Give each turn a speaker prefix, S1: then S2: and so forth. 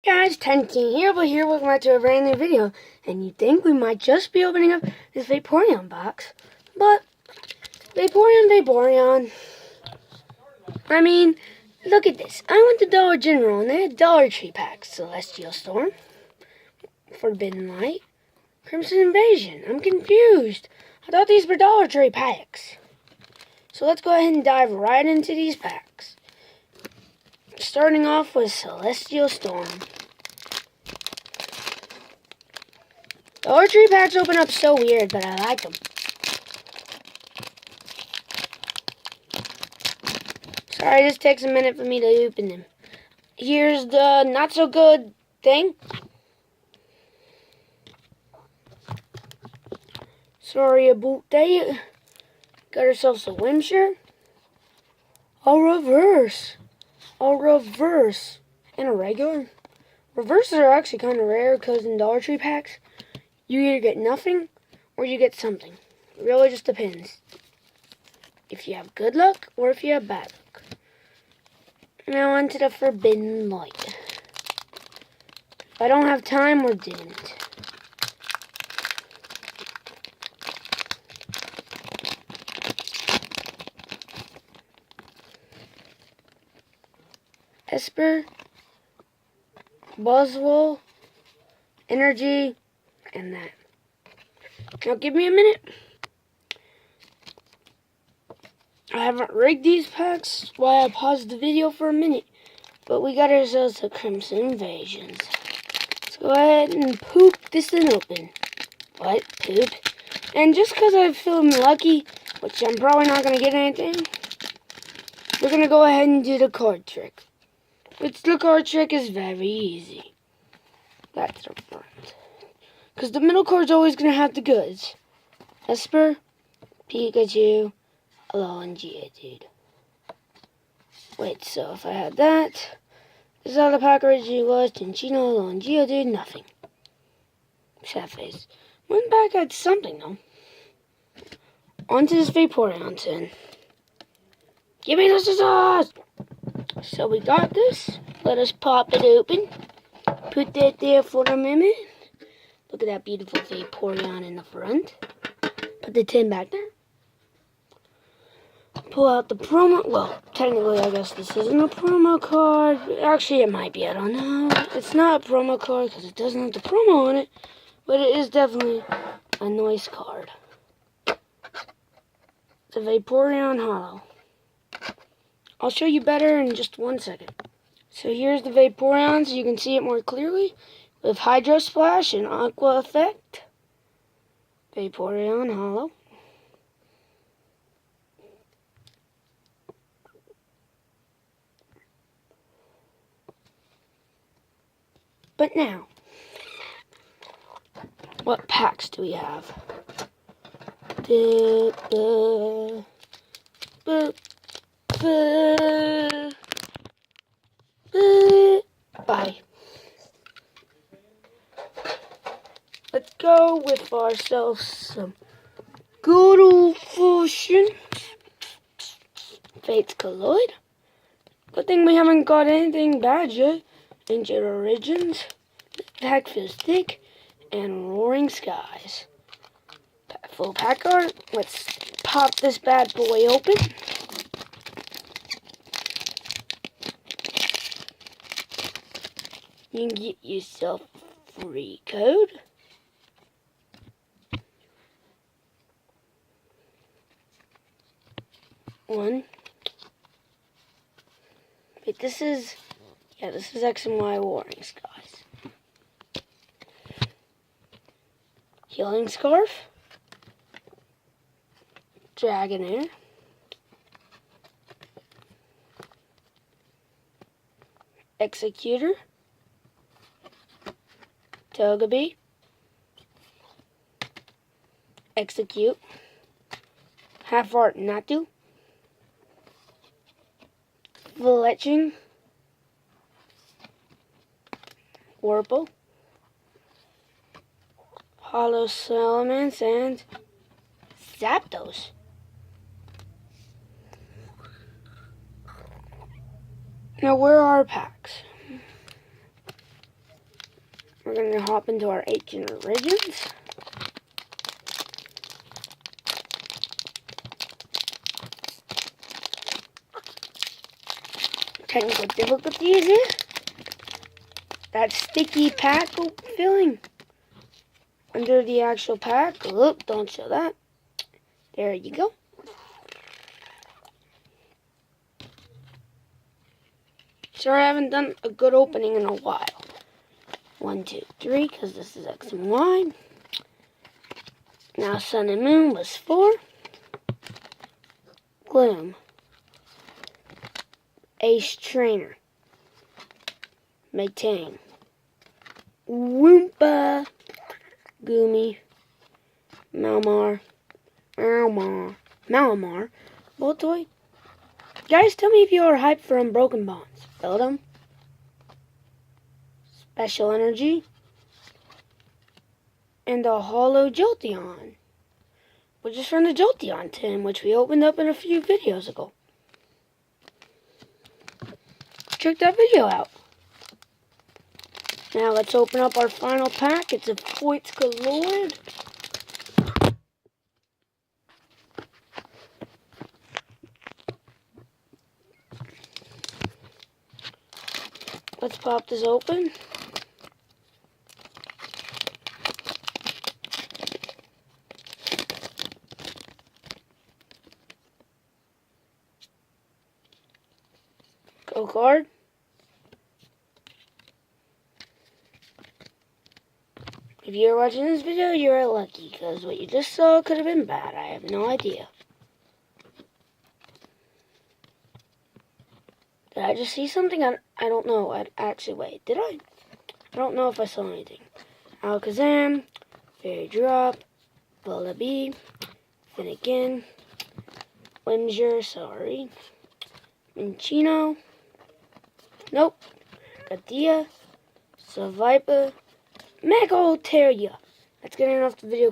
S1: Guys, 10 King here, but here welcome back to a brand new video. And you think we might just be opening up this Vapirion box, but Vapirion. I mean, look at this. I went to Dollar General and they had Dollar Tree packs. Celestial Storm, Forbidden Light, Crimson Invasion. I'm confused. I thought these were Dollar Tree packs. So let's go ahead and dive right into these packs. Starting off with Celestial Storm. Dollar Tree packs open up so weird, but I like them. Sorry, this takes a minute for me to open them. Here's the not so good thing. Sorry about that. Got ourselves a Whim shirt. A reverse, and a regular. Reverses are actually kind of rare because in Dollar Tree packs, you either get nothing or you get something. It really just depends. If you have good luck or if you have bad luck. Now on to the Forbidden Light. If I don't have time, we're doomed. Esper, Buzzwole, Energy, and that. Now give me a minute. I haven't rigged these packs, that's why I paused the video for a minute. But we got ourselves the Crimson Invasions. Let's go ahead and poop this thing open. What? Poop? And just because I feel lucky, which I'm probably not going to get anything, we're going to go ahead and do the card trick. Which the card trick is very easy. That's the front. Because the middle card's always going to have the goods. Esper, Pikachu, Alolan Geodude. Wait, so if I had that, this is how the pack originally was. Tinchino, Alolan Geodude, nothing. Sad face. One pack had something, though. Onto this Vaporeon tin. Give me the scissors! So we got this. Let us pop it open. Put that there for a minute. Look at that beautiful Vaporeon in the front. Put the tin back there. Pull out the promo. Well, technically, I guess this isn't a promo card. Actually, it might be. I don't know. It's not a promo card because it doesn't have the promo on it. But it is definitely a nice card. It's a Vaporeon Hollow. I'll show you better in just 1 second. So here's the Vaporeon so you can see it more clearly. With Hydro Splash and Aqua Effect. Vaporeon Hollow. But now, what packs do we have? Bye. Let's go with ourselves some good old-fashioned Fates Colloid. Good thing we haven't got anything bad yet. Ancient Origins, Pack Feels Thick, and Roaring Skies. Full pack art. Let's pop this bad boy open. You can get yourself a free code. One. Wait, this is X and Y Warring Skies. Healing Scarf. Dragonair. Executor. Togepi. Execute. Half Art Natu. Fletching. Warple, Hollow Salamence, and Zapdos. Now, where are our packs? We're going to hop into our ancient origins. Technical difficulty is here. That sticky pack filling under the actual pack. Look, don't show that. There you go. Sure, I haven't done a good opening in a while. 1, 2, 3, because this is X and Y. Now Sun and Moon was 4. Gloom. Ace Trainer. Maintain. Woompa. Goomy. Malamar. Voltoid. Guys, tell me if you are hyped for Unbroken Bonds. Build 'em. Special Energy. And a Hollow Jolteon, which is from the Jolteon tin, which we opened up in a few videos ago. Check that video out. Now let's open up our final pack. It's a Foyt's Galore. Let's pop this open. Go card. If you're watching this video, you're lucky, because what you just saw could have been bad. I have no idea. Did I just see something? I don't know. Actually, wait. Did I? I don't know if I saw anything. Alakazam, Fairy Drop, Vullaby, Finnegan, Whimsure, sorry, Minchino, nope, Gadia, Savipa, Mega Ulteria. That's good enough the video.